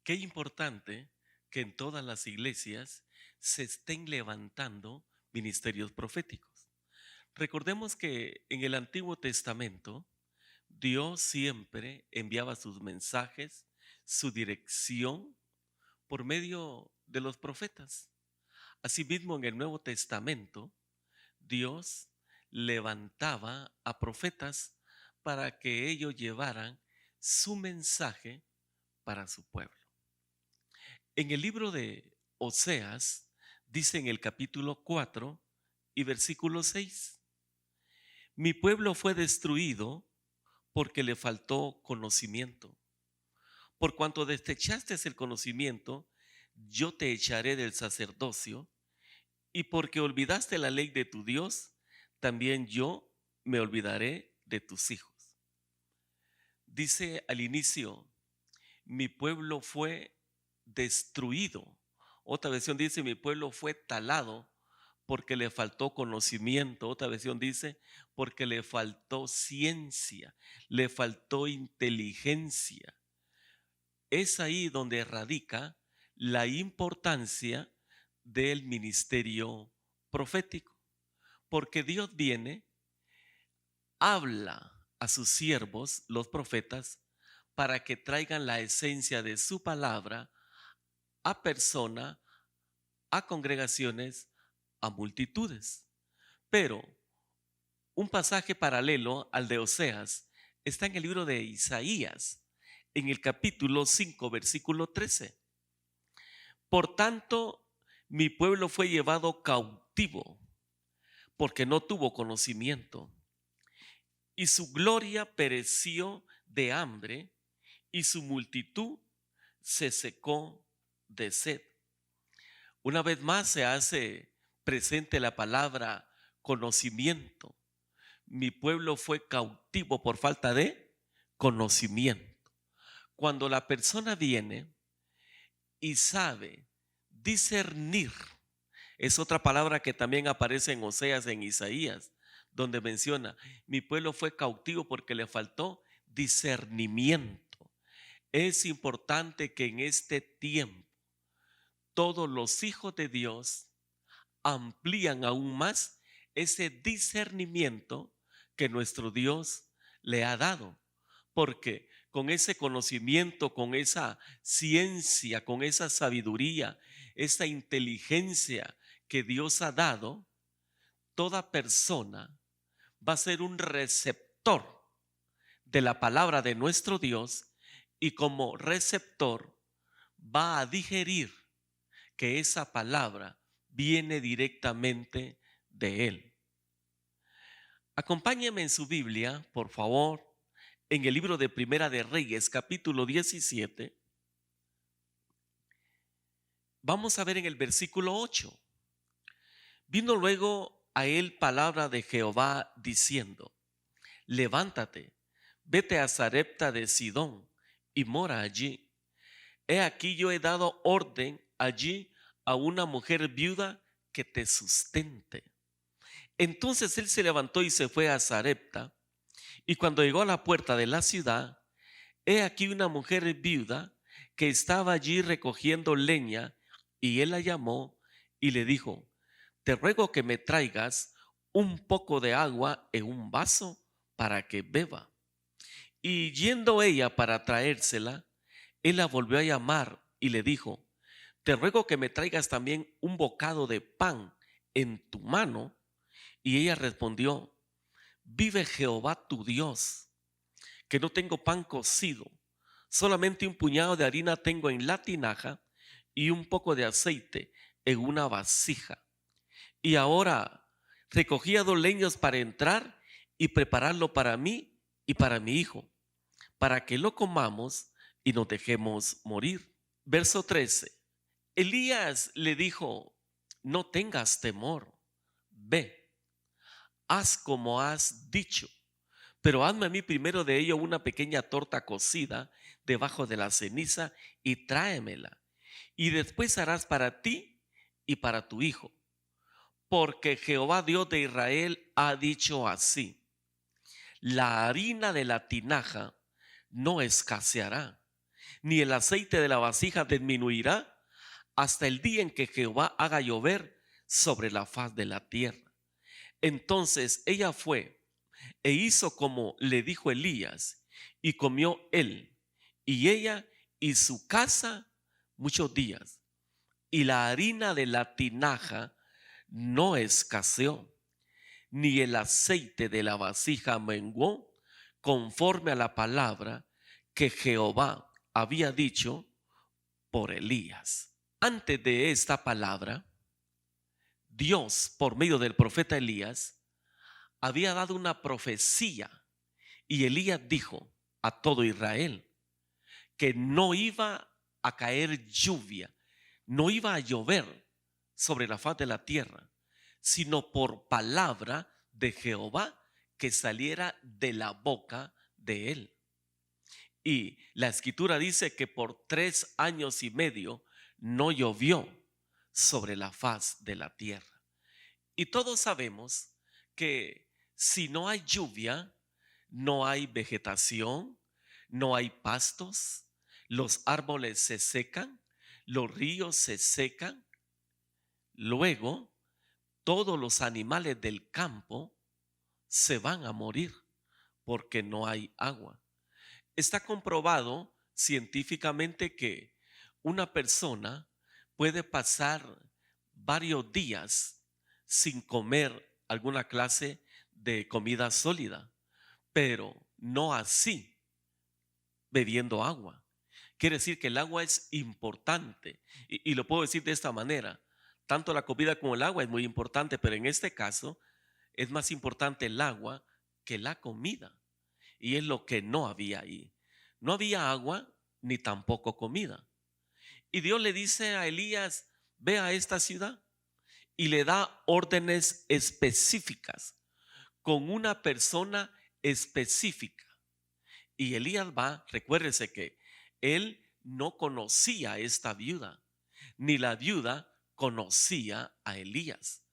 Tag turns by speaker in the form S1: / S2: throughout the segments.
S1: Qué importante que en todas las iglesias se estén levantando ministerios proféticos. Recordemos que en el Antiguo Testamento Dios siempre enviaba sus mensajes, su dirección por medio de los profetas. Asimismo, en el Nuevo Testamento, Dios levantaba a profetas para que ellos llevaran su mensaje para su pueblo. En el libro de Oseas dice en el capítulo 4 y versículo 6: mi pueblo fue destruido porque le faltó conocimiento. Por cuanto desechaste el conocimiento, yo te echaré del sacerdocio, y porque olvidaste la ley de tu Dios, también yo me olvidaré de tus hijos. Dice al inicio, mi pueblo fue destruido. Otra versión dice, mi pueblo fue talado porque le faltó conocimiento. Otra versión dice, porque le faltó ciencia, le faltó inteligencia. Es ahí donde radica la importancia del ministerio profético, porque Dios viene, habla a sus siervos, los profetas, para que traigan la esencia de su palabra a persona, a congregaciones, a multitudes. Pero un pasaje paralelo al de Oseas está en el libro de Isaías, en el capítulo 5, versículo 13. Por tanto, mi pueblo fue llevado cautivo porque no tuvo conocimiento, y su gloria pereció de hambre, y su multitud se secó de sed. Una vez más se hace presente la palabra conocimiento. Mi pueblo fue cautivo por falta de conocimiento. Cuando la persona viene y sabe discernir, es otra palabra que también aparece en Oseas, en Isaías, donde menciona, mi pueblo fue cautivo porque le faltó discernimiento. Es importante que en este tiempo todos los hijos de Dios amplían aún más ese discernimiento que nuestro Dios le ha dado. Porque con ese conocimiento, con esa ciencia, con esa sabiduría, esa inteligencia que Dios ha dado, toda persona va a ser un receptor de la palabra de nuestro Dios, y como receptor va a digerir que esa palabra viene directamente de Él. Acompáñeme en su Biblia, por favor, en el libro de Primera de Reyes, capítulo 17. Vamos a ver en el versículo 8. Vino luego a él palabra de Jehová diciendo, levántate, vete a Sarepta de Sidón y mora allí. He aquí yo he dado orden allí a una mujer viuda que te sustente. Entonces él se levantó y se fue a Sarepta, y cuando llegó a la puerta de la ciudad, he aquí una mujer viuda que estaba allí recogiendo leña, y él la llamó y le dijo, te ruego que me traigas un poco de agua en un vaso para que beba. Y yendo ella para traérsela, él la volvió a llamar y le dijo, te ruego que me traigas también un bocado de pan en tu mano. Y ella respondió, vive Jehová tu Dios, que no tengo pan cocido, solamente un puñado de harina tengo en la tinaja y un poco de aceite en una vasija. Y ahora recogía 2 leños para entrar y prepararlo para mí y para mi hijo, para que lo comamos y nos dejemos morir. Verso 13. Elías le dijo, no tengas temor, ve, haz como has dicho, pero hazme a mí primero de ello una pequeña torta cocida debajo de la ceniza y tráemela. Y después harás para ti y para tu hijo. Porque Jehová Dios de Israel ha dicho así, la harina de la tinaja no escaseará, ni el aceite de la vasija disminuirá hasta el día en que Jehová haga llover sobre la faz de la tierra. Entonces ella fue e hizo como le dijo Elías, y comió él y ella y su casa muchos días. Y la harina de la tinaja no escaseó, ni el aceite de la vasija menguó, conforme a la palabra que Jehová había dicho por Elías. Antes de esta palabra, Dios, por medio del profeta Elías, había dado una profecía, y Elías dijo a todo Israel que no iba a caer lluvia, no iba a llover sobre la faz de la tierra, sino por palabra de Jehová que saliera de la boca de él. Y la escritura dice que por 3 años y medio no llovió sobre la faz de la tierra. Y todos sabemos que si no hay lluvia, no hay vegetación, no hay pastos, los árboles se secan, los ríos se secan. Luego, todos los animales del campo se van a morir porque no hay agua. Está comprobado científicamente que una persona puede pasar varios días sin comer alguna clase de comida sólida, pero no así bebiendo agua. Quiere decir que el agua es importante, y lo puedo decir de esta manera: tanto la comida como el agua es muy importante, pero en este caso es más importante el agua que la comida, y es lo que no había ahí. No había agua ni tampoco comida. Y Dios le dice a Elías: ve a esta ciudad, y le da órdenes específicas con una persona específica. Y Elías va, recuérdese que él no conocía a esta viuda, ni la viuda conocía a Elías,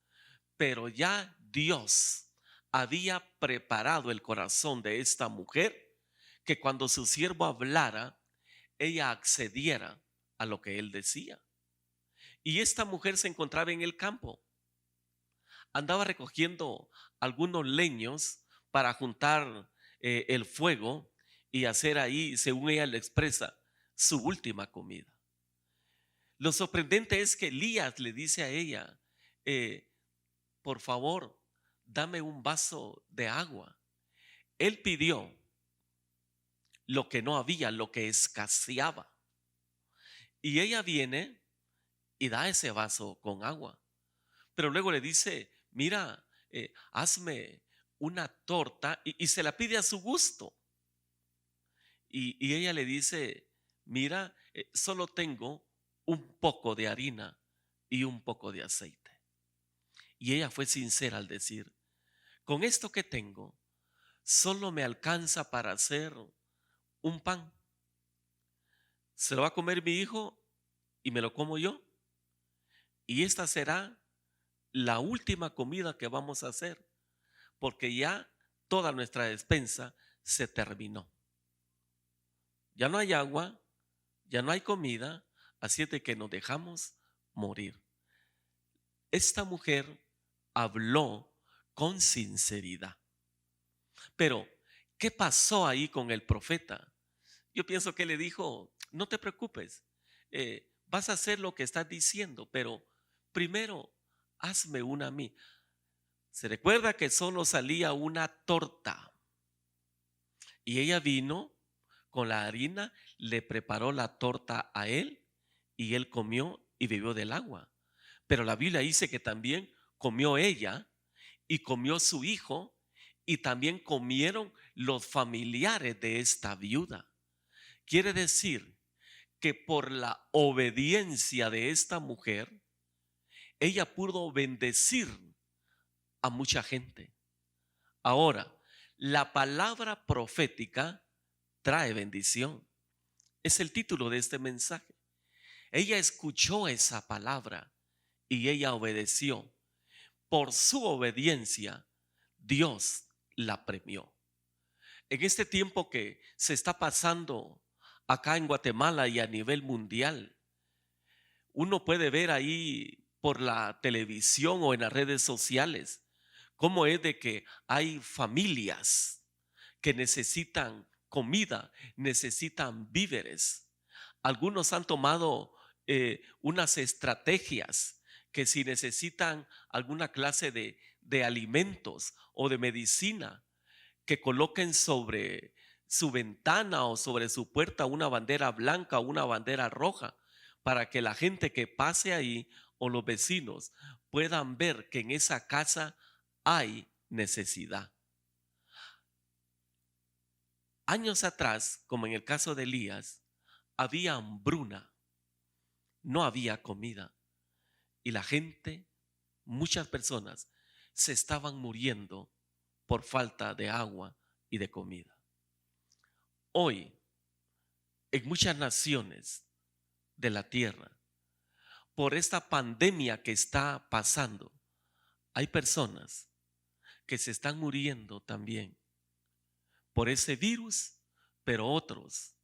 S1: pero ya Dios había preparado el corazón de esta mujer, que cuando su siervo hablara, ella accediera a lo que él decía. Y esta mujer se encontraba en el campo, andaba recogiendo algunos leños para juntar el fuego y hacer ahí, según ella le expresa, su última comida. Lo sorprendente es que Elías le dice a ella: por favor, dame un vaso de agua. Él pidió lo que no había, lo que escaseaba. Y ella viene y da ese vaso con agua. Pero luego le dice: mira, hazme una torta, y se la pide a su gusto. Y ella le dice: mira, solo tengo un poco de harina y un poco de aceite. Y ella fue sincera al decir: con esto que tengo, solo me alcanza para hacer un pan. Se lo va a comer mi hijo y me lo como yo. Y esta será la última comida que vamos a hacer, porque ya toda nuestra despensa se terminó. Ya no hay agua, ya no hay comida, así es de que nos dejamos morir. Esta mujer habló con sinceridad. Pero, ¿qué pasó ahí con el profeta? Yo pienso que le dijo: no te preocupes, vas a hacer lo que estás diciendo, pero primero hazme una a mí. Se recuerda que solo salía una torta, y ella vino con la harina, le preparó la torta a él, y él comió y bebió del agua. Pero la Biblia dice que también comió ella y comió su hijo, y también comieron los familiares de esta viuda. Quiere decir que por la obediencia de esta mujer, ella pudo bendecir a mucha gente. Ahora, la palabra profética trae bendición. Es el título de este mensaje. Ella escuchó esa palabra y ella obedeció. Por su obediencia, Dios la premió. En este tiempo que se está pasando acá en Guatemala y a nivel mundial. Uno puede ver ahí por la televisión o en las redes sociales cómo es de que hay familias que necesitan comida, necesitan víveres. Algunos han tomado unas estrategias que si necesitan alguna clase de alimentos o de medicina, que coloquen sobre su ventana o sobre su puerta una bandera blanca o una bandera roja, para que la gente que pase ahí o los vecinos puedan ver que en esa casa hay necesidad. Años atrás, como en el caso de Elías, había hambruna, no había comida y la gente, muchas personas, se estaban muriendo por falta de agua y de comida. Hoy, en muchas naciones de la tierra, por esta pandemia que está pasando, hay personas que se están muriendo también por ese virus, pero otros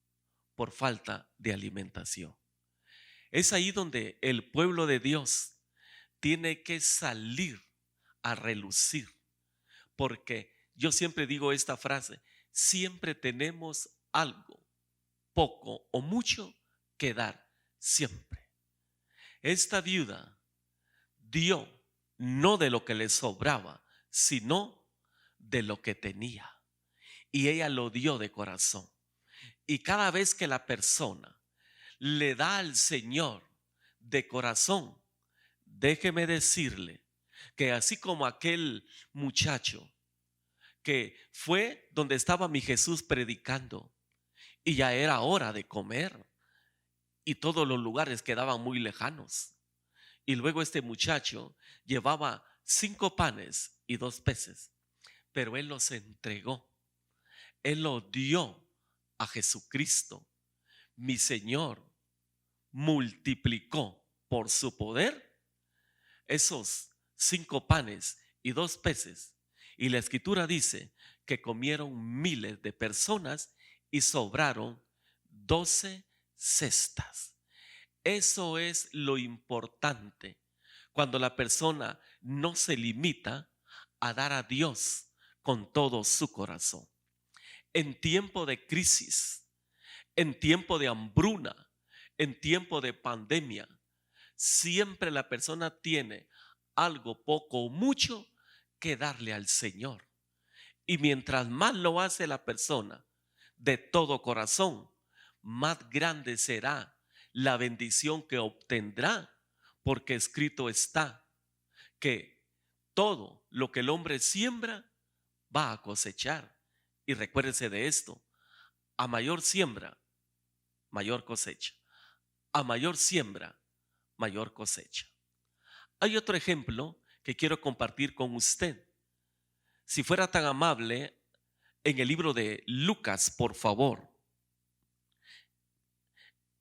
S1: por falta de alimentación. Es ahí donde el pueblo de Dios tiene que salir a relucir, porque yo siempre digo esta frase: siempre tenemos algo, poco o mucho, que dar, siempre. Esta viuda dio no de lo que le sobraba, sino de lo que tenía. Y ella lo dio de corazón. Y cada vez que la persona le da al Señor de corazón, déjeme decirle que así como aquel muchacho que fue donde estaba mi Jesús predicando y ya era hora de comer y todos los lugares quedaban muy lejanos, y luego este muchacho llevaba 5 panes y 2 peces, pero él los entregó, él lo dio a Jesucristo. Mi Señor multiplicó por su poder esos 5 panes y 2 peces. Y la escritura dice que comieron miles de personas y sobraron 12 cestas. Eso es lo importante cuando la persona no se limita a dar a Dios con todo su corazón. En tiempo de crisis, en tiempo de hambruna, en tiempo de pandemia, siempre la persona tiene algo, poco o mucho, que darle al Señor. Y mientras más lo hace la persona de todo corazón, más grande será la bendición que obtendrá, porque escrito está que todo lo que el hombre siembra va a cosechar. Y recuérdese de esto: a mayor siembra, mayor cosecha. A mayor siembra, mayor cosecha. Hay otro ejemplo que quiero compartir con usted. Si fuera tan amable, en el libro de Lucas, por favor.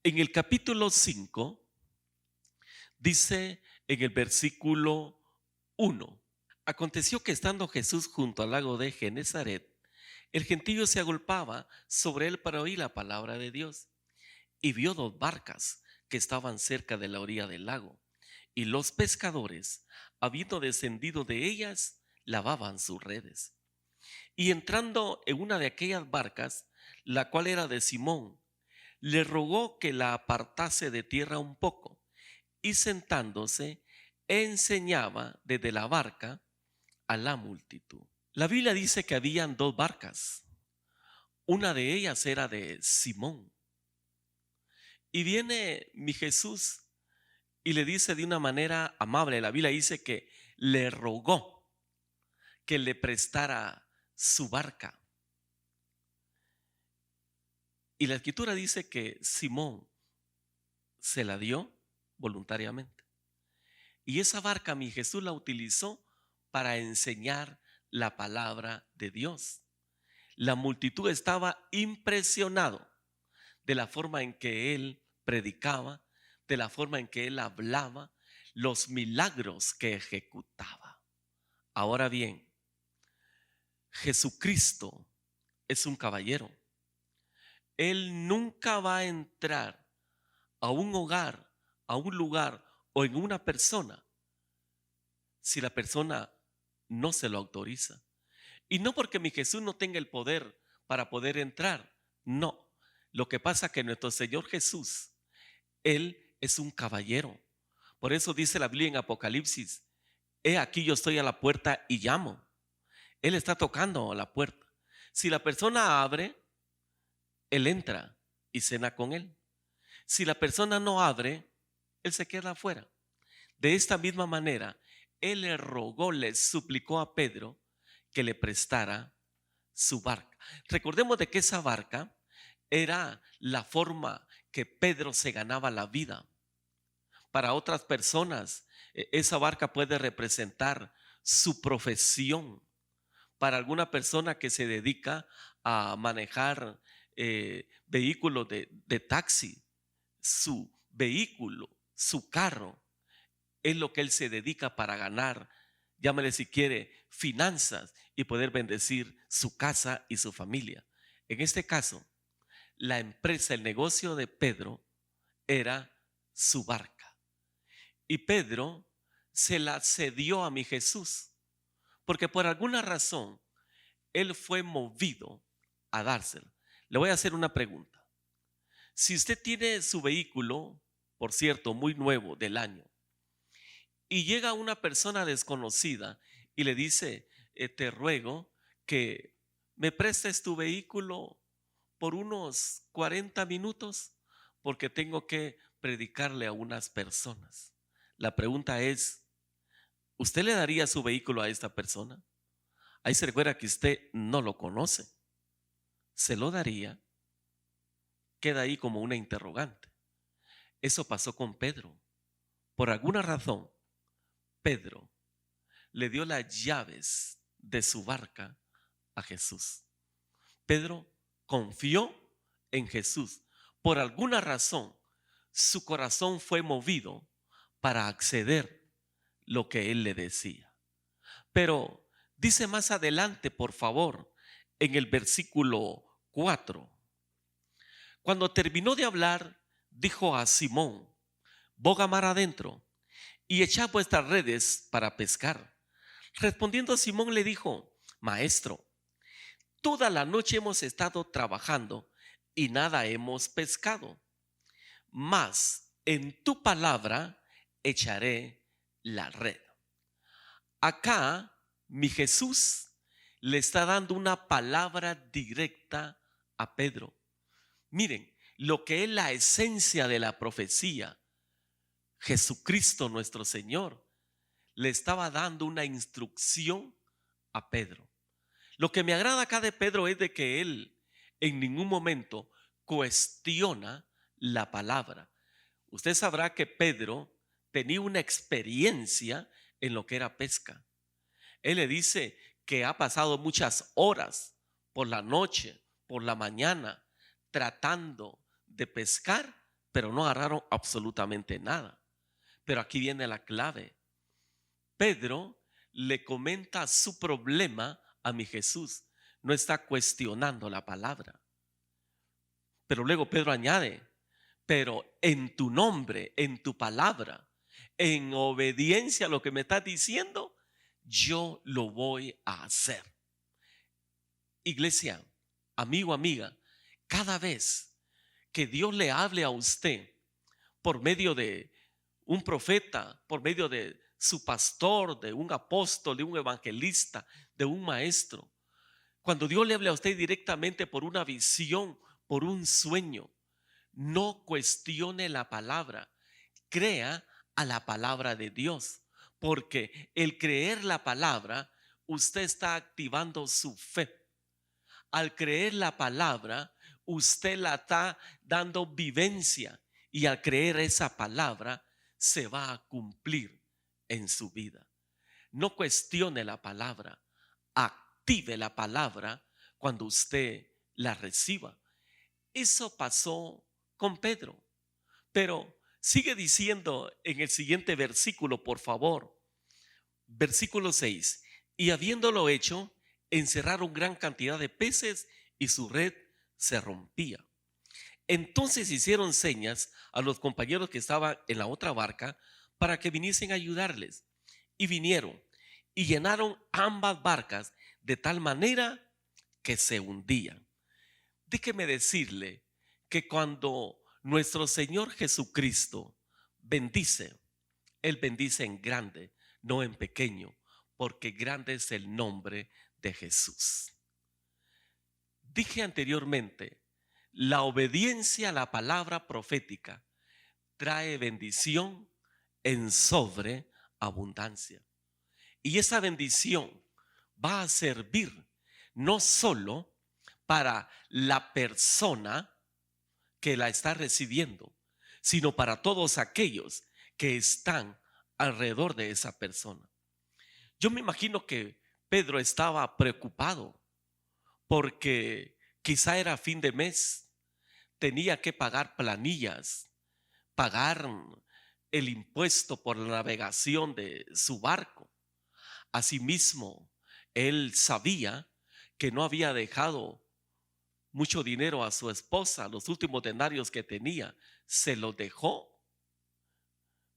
S1: En el capítulo 5, dice en el versículo 1: aconteció que estando Jesús junto al lago de Genezaret, el gentío se agolpaba sobre él para oír la palabra de Dios. Y vio 2 barcas que estaban cerca de la orilla del lago, y los pescadores, habiendo descendido de ellas, lavaban sus redes. Y entrando en una de aquellas barcas, la cual era de Simón, le rogó que la apartase de tierra un poco, y sentándose, enseñaba desde la barca a la multitud. La Biblia dice que habían 2 barcas. Una de ellas era de Simón. Y viene mi Jesús y le dice de una manera amable, la Biblia dice que le rogó que le prestara su barca. Y la escritura dice que Simón se la dio voluntariamente. Y esa barca mi Jesús la utilizó para enseñar la palabra de Dios. La multitud estaba impresionado de la forma en que él predicaba, de la forma en que él hablaba, los milagros que ejecutaba. Ahora bien, Jesucristo es un caballero. Él nunca va a entrar a un hogar, a un lugar o en una persona si la persona no se lo autoriza. Y no porque mi Jesús no tenga el poder para poder entrar, no. Lo que pasa es que nuestro Señor Jesús, Él es un caballero. Por eso dice la Biblia en Apocalipsis, he aquí yo estoy a la puerta y llamo. Él está tocando a la puerta. Si la persona abre, Él entra y cena con Él. Si la persona no abre, Él se queda afuera. De esta misma manera, Él le rogó, le suplicó a Pedro que le prestara su barca. Recordemos de que esa barca era la forma que Pedro se ganaba la vida. Para otras personas, esa barca puede representar su profesión. Para alguna persona que se dedica a manejar vehículos de taxi, su vehículo, su carro, es lo que él se dedica para ganar, llámale si quiere, finanzas y poder bendecir su casa y su familia. En este caso, la empresa, el negocio de Pedro era su barca. Y Pedro se la cedió a mi Jesús, porque por alguna razón él fue movido a dársela. Le voy a hacer una pregunta. Si usted tiene su vehículo, por cierto, muy nuevo del año, y llega una persona desconocida y le dice, te ruego que me prestes tu vehículo por unos 40 minutos porque tengo que predicarle a unas personas. La pregunta es, ¿usted le daría su vehículo a esta persona? Ahí se recuerda que usted no lo conoce. ¿Se lo daría? Queda ahí como una interrogante. Eso pasó con Pedro. Por alguna razón, Pedro le dio las llaves de su barca a Jesús. Pedro confió en Jesús. Por alguna razón, su corazón fue movido para acceder lo que él le decía. Pero dice más adelante, por favor, en el versículo 4. Cuando terminó de hablar, dijo a Simón, boga mar adentro y echad vuestras redes para pescar. Respondiendo Simón le dijo, Maestro, toda la noche hemos estado trabajando y nada hemos pescado, mas en tu palabra echaré la red. Acá mi Jesús le está dando una palabra directa a Pedro. Miren, lo que es la esencia de la profecía, Jesucristo nuestro Señor le estaba dando una instrucción a Pedro. Lo que me agrada acá de Pedro es de que él en ningún momento cuestiona la palabra. Usted sabrá que Pedro tenía una experiencia en lo que era pesca. Él le dice que ha pasado muchas horas por la noche, por la mañana, tratando de pescar, pero no agarraron absolutamente nada. Pero aquí viene la clave. Pedro le comenta su problema a mi Jesús. No está cuestionando la palabra. Pero luego Pedro añade, pero en tu nombre, en tu palabra, en obediencia a lo que me estás diciendo, yo lo voy a hacer. Iglesia, amigo, amiga, cada vez que Dios le hable a usted por medio de un profeta, por medio de su pastor, de un apóstol, de un evangelista, de un maestro, cuando Dios le hable a usted directamente por una visión, por un sueño, no cuestione la palabra, crea a la palabra de Dios, porque el creer la palabra, usted está activando su fe. Al creer la palabra, usted la está dando vivencia y al creer esa palabra se va a cumplir en su vida. No cuestione la palabra, active la palabra cuando usted la reciba. Eso pasó con Pedro, pero sigue diciendo en el siguiente versículo, por favor, versículo 6, y habiéndolo hecho, encerraron gran cantidad de peces y su red se rompía. Entonces hicieron señas a los compañeros que estaban en la otra barca para que viniesen a ayudarles. Y vinieron y llenaron ambas barcas de tal manera que se hundían. Déjeme decirle que cuando nuestro Señor Jesucristo bendice, Él bendice en grande, no en pequeño, porque grande es el nombre de Jesús. Dije anteriormente, la obediencia a la palabra profética trae bendición en sobreabundancia. Y esa bendición va a servir no solo para la persona que la está recibiendo, sino para todos aquellos que están alrededor de esa persona. Yo me imagino que Pedro estaba preocupado porque quizá era fin de mes, tenía que pagar planillas, pagar el impuesto por la navegación de su barco. Asimismo, él sabía que no había dejado mucho dinero a su esposa. Los últimos denarios que tenía se los dejó,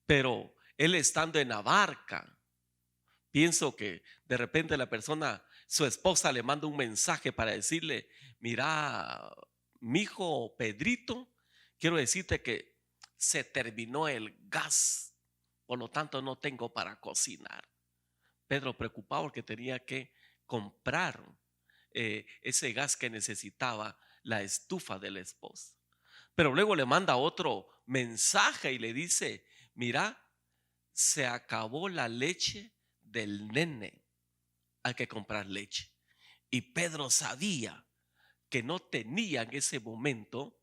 S1: pero él estando en la barca, pienso que de repente la persona, su esposa, le manda un mensaje para decirle: mira, mijo Pedrito, quiero decirte que se terminó el gas, por lo tanto no tengo para cocinar. Pedro preocupado porque tenía que comprar ese gas que necesitaba la estufa de la esposa. Pero luego le manda otro mensaje y le dice: mira, se acabó la leche del nene, hay que comprar leche. Y Pedro sabía que no tenía en ese momento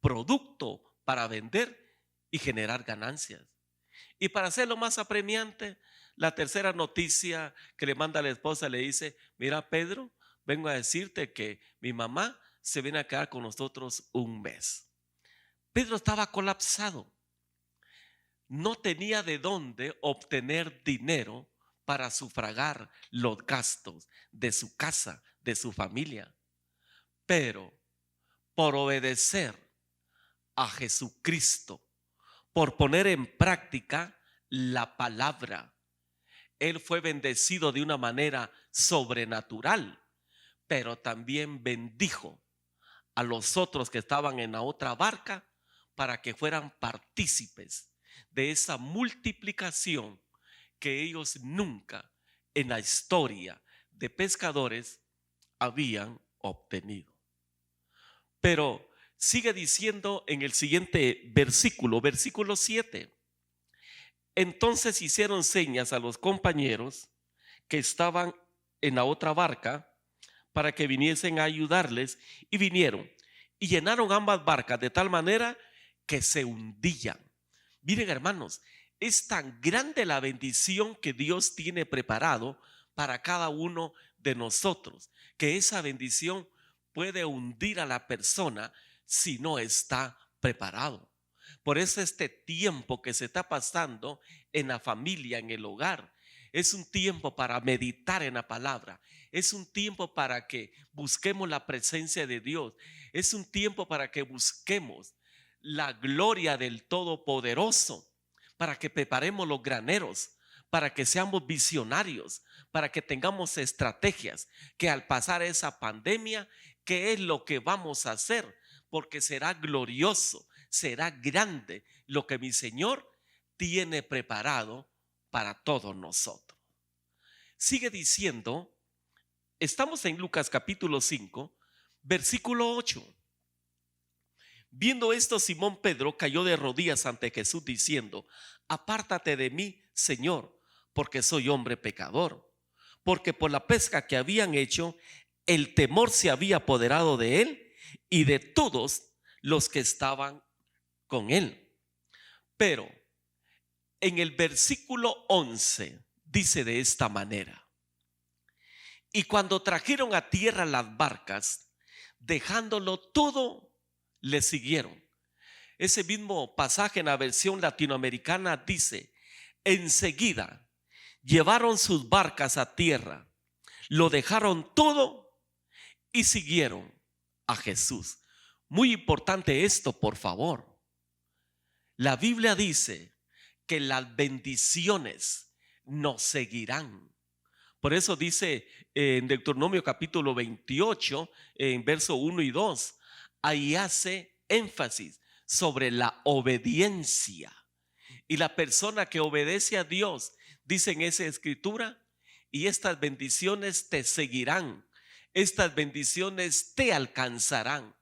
S1: producto para vender y generar ganancias. Y para hacerlo más apremiante, la tercera noticia que le manda a la esposa le dice: mira, Pedro, vengo a decirte que mi mamá se viene a quedar con nosotros un mes. Pedro estaba colapsado. No tenía de dónde obtener dinero para sufragar los gastos de su casa, de su familia. Pero por obedecer a Jesucristo, por poner en práctica la palabra, él fue bendecido de una manera sobrenatural, pero también bendijo a los otros que estaban en la otra barca para que fueran partícipes de esa multiplicación que ellos nunca en la historia de pescadores habían obtenido. Pero sigue diciendo en el siguiente versículo, versículo 7. Entonces hicieron señas a los compañeros que estaban en la otra barca para que viniesen a ayudarles, y vinieron y llenaron ambas barcas de tal manera que se hundían. Miren, hermanos, es tan grande la bendición que Dios tiene preparado para cada uno de nosotros, que esa bendición puede hundir a la persona si no está preparado. Por eso este tiempo que se está pasando en la familia, en el hogar, es un tiempo para meditar en la palabra. Es un tiempo para que busquemos la presencia de Dios. Es un tiempo para que busquemos la gloria del Todopoderoso, para que preparemos los graneros, para que seamos visionarios, para que tengamos estrategias, que al pasar esa pandemia, ¿qué es lo que vamos a hacer? Porque será glorioso, será grande lo que mi Señor tiene preparado para todos nosotros. Sigue diciendo, estamos en Lucas capítulo 5, versículo 8. Viendo esto, Simón Pedro cayó de rodillas ante Jesús diciendo: apártate de mí, Señor, porque soy hombre pecador. Porque por la pesca que habían hecho, el temor se había apoderado de él y de todos los que estaban con él. Pero en el versículo 11 dice de esta manera: y cuando trajeron a tierra las barcas, dejándolo todo, le siguieron. Ese mismo pasaje en la versión latinoamericana dice: enseguida llevaron sus barcas a tierra, lo dejaron todo y siguieron a Jesús. Muy importante esto, por favor. La Biblia dice que las bendiciones nos seguirán. Por eso dice en Deuteronomio capítulo 28, en verso 1 y 2, ahí hace énfasis sobre la obediencia. Y la persona que obedece a Dios, dice en esa escritura, y estas bendiciones te seguirán, estas bendiciones te alcanzarán.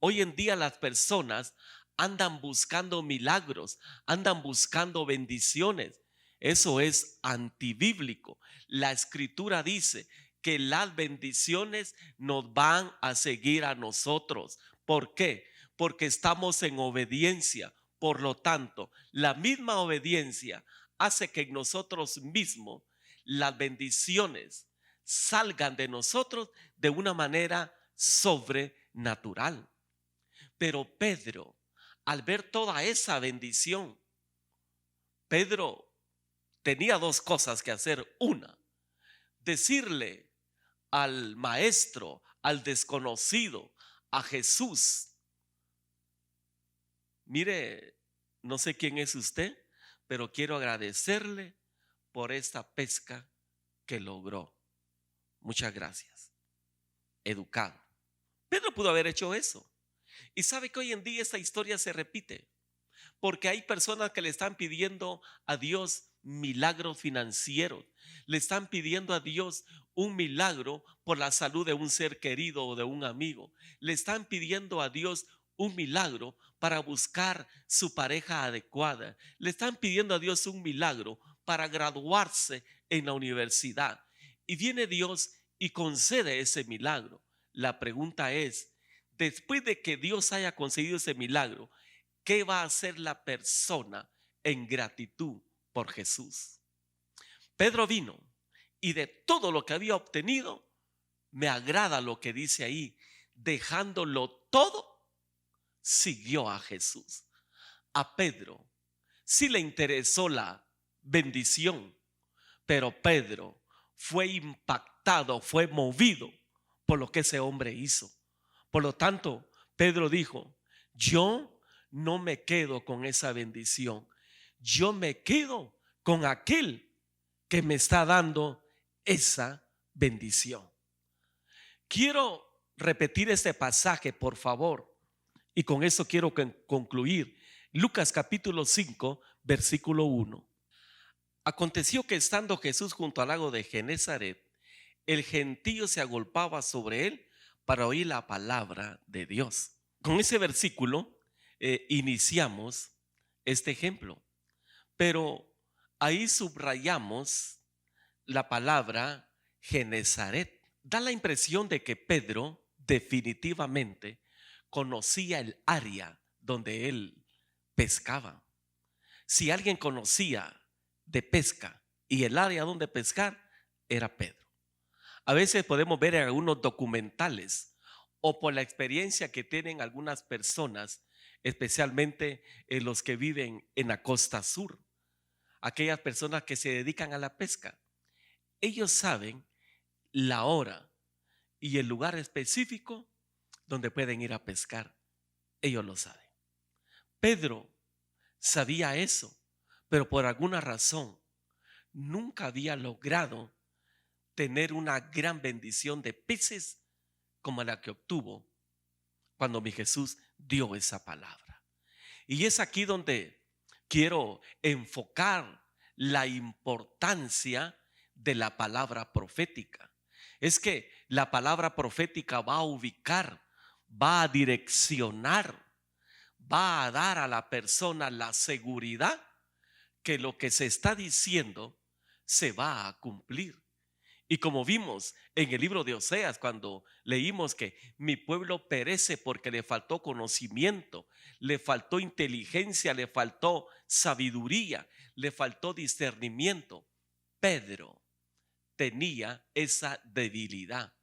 S1: Hoy en día las personas andan buscando milagros, andan buscando bendiciones. Eso es antibíblico. La escritura dice que las bendiciones nos van a seguir a nosotros. ¿Por qué? Porque estamos en obediencia. Por lo tanto, la misma obediencia hace que en nosotros mismos las bendiciones salgan de nosotros de una manera sobrenatural. Pero Pedro, al ver toda esa bendición, Pedro tenía dos cosas que hacer. Una, decirle al maestro, al desconocido, a Jesús: mire, no sé quién es usted, pero quiero agradecerle por esta pesca que logró. Muchas gracias. Educado. Pedro pudo haber hecho eso. Y sabe que hoy en día esta historia se repite, porque hay personas que le están pidiendo a Dios milagros financieros, le están pidiendo a Dios un milagro por la salud de un ser querido o de un amigo, le están pidiendo a Dios un milagro para buscar su pareja adecuada, le están pidiendo a Dios un milagro para graduarse en la universidad, y viene Dios y concede ese milagro. La pregunta es, después de que Dios haya concedido ese milagro, ¿qué va a hacer la persona en gratitud por Jesús? Pedro vino y de todo lo que había obtenido, me agrada lo que dice ahí, dejándolo todo, siguió a Jesús. A Pedro sí le interesó la bendición, pero Pedro fue impactado, fue movido por lo que ese hombre hizo. Por lo tanto, Pedro dijo: yo no me quedo con esa bendición, yo me quedo con aquel que me está dando esa bendición. Quiero repetir este pasaje, por favor, y con eso quiero concluir. Lucas capítulo 5, versículo 1. Aconteció que estando Jesús junto al lago de Genezaret, el gentío se agolpaba sobre él para oír la palabra de Dios. Con ese versículo iniciamos este ejemplo, pero ahí subrayamos la palabra Genezaret. Da la impresión de que Pedro definitivamente conocía el área donde él pescaba. Si alguien conocía de pesca y el área donde pescar, era Pedro. A veces podemos ver en algunos documentales o por la experiencia que tienen algunas personas, especialmente los que viven en la costa sur, aquellas personas que se dedican a la pesca. Ellos saben la hora y el lugar específico donde pueden ir a pescar. Ellos lo saben. Pedro sabía eso, pero por alguna razón nunca había logrado tener una gran bendición de peces como la que obtuvo cuando mi Jesús dio esa palabra. Y es aquí donde quiero enfocar la importancia de la palabra profética. Es que la palabra profética va a ubicar, va a direccionar, va a dar a la persona la seguridad que lo que se está diciendo se va a cumplir. Y como vimos en el libro de Oseas, cuando leímos que mi pueblo perece porque le faltó conocimiento, le faltó inteligencia, le faltó sabiduría, le faltó discernimiento. Pedro tenía esa debilidad.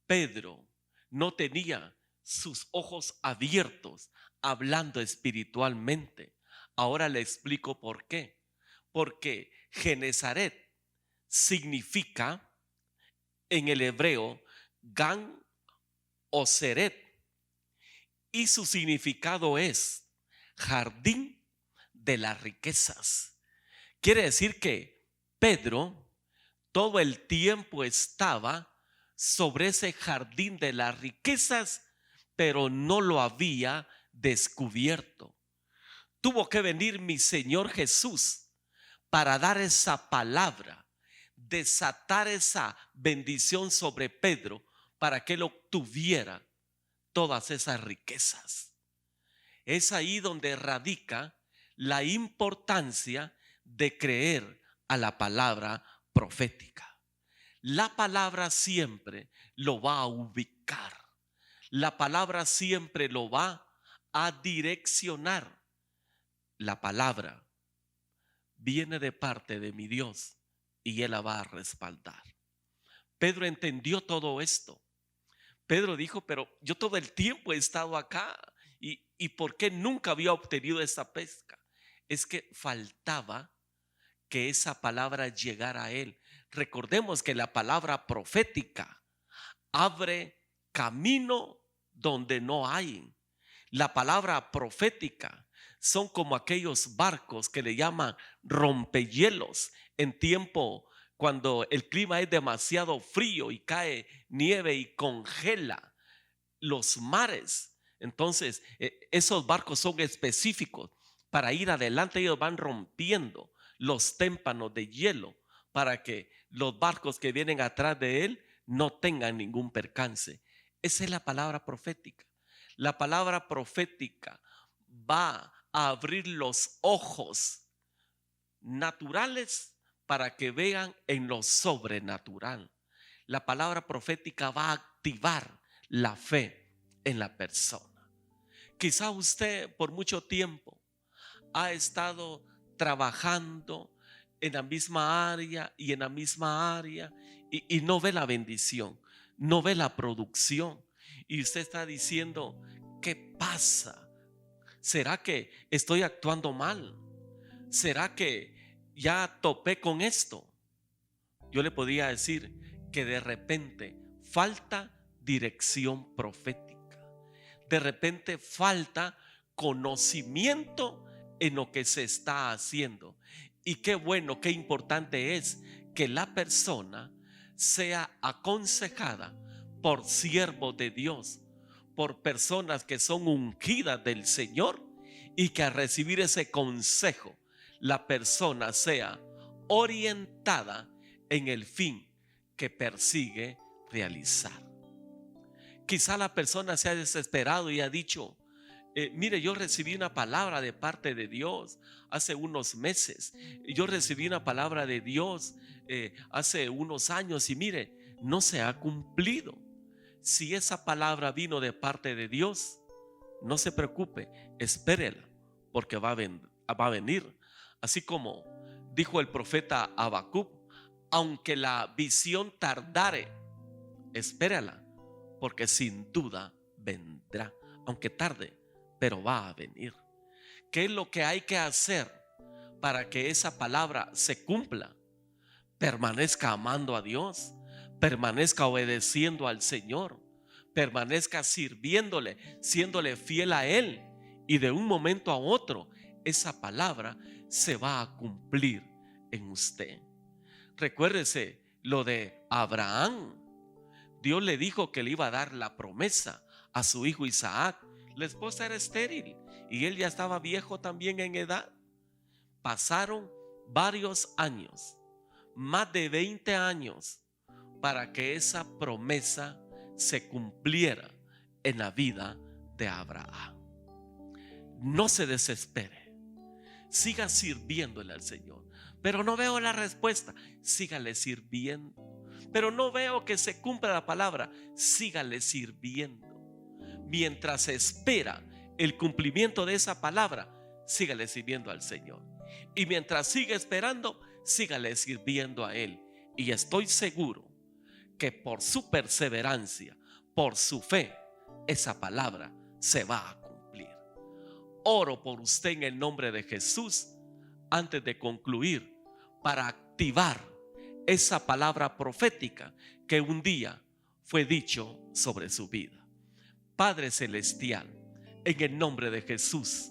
S1: Pedro no tenía sus ojos abiertos hablando espiritualmente. Ahora le explico por qué. Porque Genezaret significa en el hebreo Gan o Seret, y su significado es jardín de las riquezas. Quiere decir que Pedro todo el tiempo estaba sobre ese jardín de las riquezas, pero no lo había descubierto. Tuvo que venir mi Señor Jesús para dar esa palabra, desatar esa bendición sobre Pedro para que él obtuviera todas esas riquezas. Es ahí donde radica la importancia de creer a la palabra profética. La palabra siempre lo va a ubicar. La palabra siempre lo va a direccionar. La palabra viene de parte de mi Dios y Él la va a respaldar. Pedro entendió todo esto. Pedro dijo, pero yo todo el tiempo he estado acá. ¿Y por qué nunca había obtenido esa pesca? Es que faltaba que esa palabra llegara a él. Recordemos que la palabra profética abre camino donde no hay. La palabra profética son como aquellos barcos que le llaman rompehielos en tiempo cuando el clima es demasiado frío y cae nieve y congela los mares. Entonces, esos barcos son específicos para ir adelante. Ellos van rompiendo los témpanos de hielo para que los barcos que vienen atrás de él no tengan ningún percance. Esa es la palabra profética. La palabra profética va a abrir los ojos naturales para que vean en lo sobrenatural. La palabra profética va a activar la fe en la persona. Quizá usted por mucho tiempo ha estado trabajando en la misma área y en la misma área y no ve la bendición, no ve la producción, y usted está diciendo, ¿qué pasa? ¿Será que estoy actuando mal? ¿Será que ya topé con esto? Yo le podría decir que de repente falta dirección profética. De repente falta conocimiento en lo que se está haciendo. Y qué bueno, qué importante es que la persona sea aconsejada por siervos de Dios, por personas que son ungidas del Señor, y que al recibir ese consejo la persona sea orientada en el fin que persigue realizar. Quizá la persona se ha desesperado y ha dicho, mire, yo recibí una palabra de parte de Dios hace unos meses. Yo recibí una palabra de Dios hace unos años y mire, no se ha cumplido. Si esa palabra vino de parte de Dios, no se preocupe, espérela, porque va a venir. Así como dijo el profeta Habacuc, aunque la visión tardare, espérala, porque sin duda vendrá, aunque tarde, pero va a venir. ¿Qué es lo que hay que hacer para que esa palabra se cumpla? Permanezca amando a Dios, permanezca obedeciendo al Señor, permanezca sirviéndole, siéndole fiel a Él, y de un momento a otro esa palabra se va a cumplir en usted. Recuérdese lo de Abraham. Dios le dijo que le iba a dar la promesa a su hijo Isaac. La esposa era estéril y él ya estaba viejo también en edad. Pasaron varios años, más de 20 años, para que esa promesa se cumpliera en la vida de Abraham. No se desespere, siga sirviéndole al Señor. Pero no veo la respuesta, sígale sirviendo. Pero no veo que se cumpla la palabra, sígale sirviendo. Mientras espera el cumplimiento de esa palabra, sígale sirviendo al Señor. Y mientras sigue esperando, sígale sirviendo a Él. Y estoy seguro que por su perseverancia, por su fe, esa palabra se va a cumplir. Oro por usted en el nombre de Jesús antes de concluir, para activar esa palabra profética que un día fue dicho sobre su vida. Padre celestial, en el nombre de Jesús.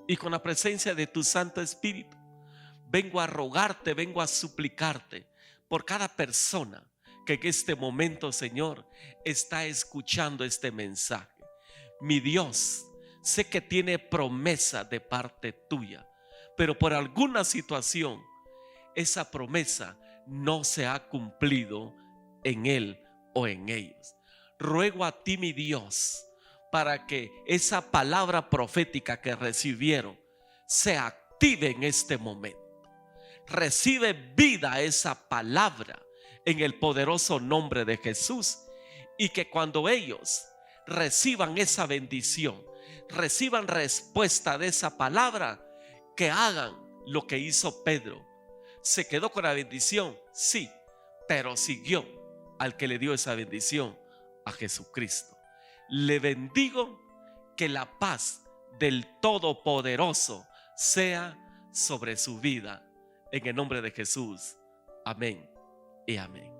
S1: Y con la presencia de tu Santo Espíritu, vengo a rogarte, vengo a suplicarte por cada persona que en este momento, Señor, está escuchando este mensaje. Mi Dios, sé que tiene promesa de parte tuya, pero por alguna situación esa promesa no se ha cumplido en él o en ellos. Ruego a ti, mi Dios, para que esa palabra profética que recibieron se active en este momento. Recibe vida esa palabra en el poderoso nombre de Jesús, y que cuando ellos reciban esa bendición, reciban respuesta de esa palabra, que hagan lo que hizo Pedro. Se quedó con la bendición, sí, pero siguió al que le dio esa bendición, a Jesucristo. Le bendigo, que la paz del Todopoderoso sea sobre su vida, en el nombre de Jesús. Amén y amén.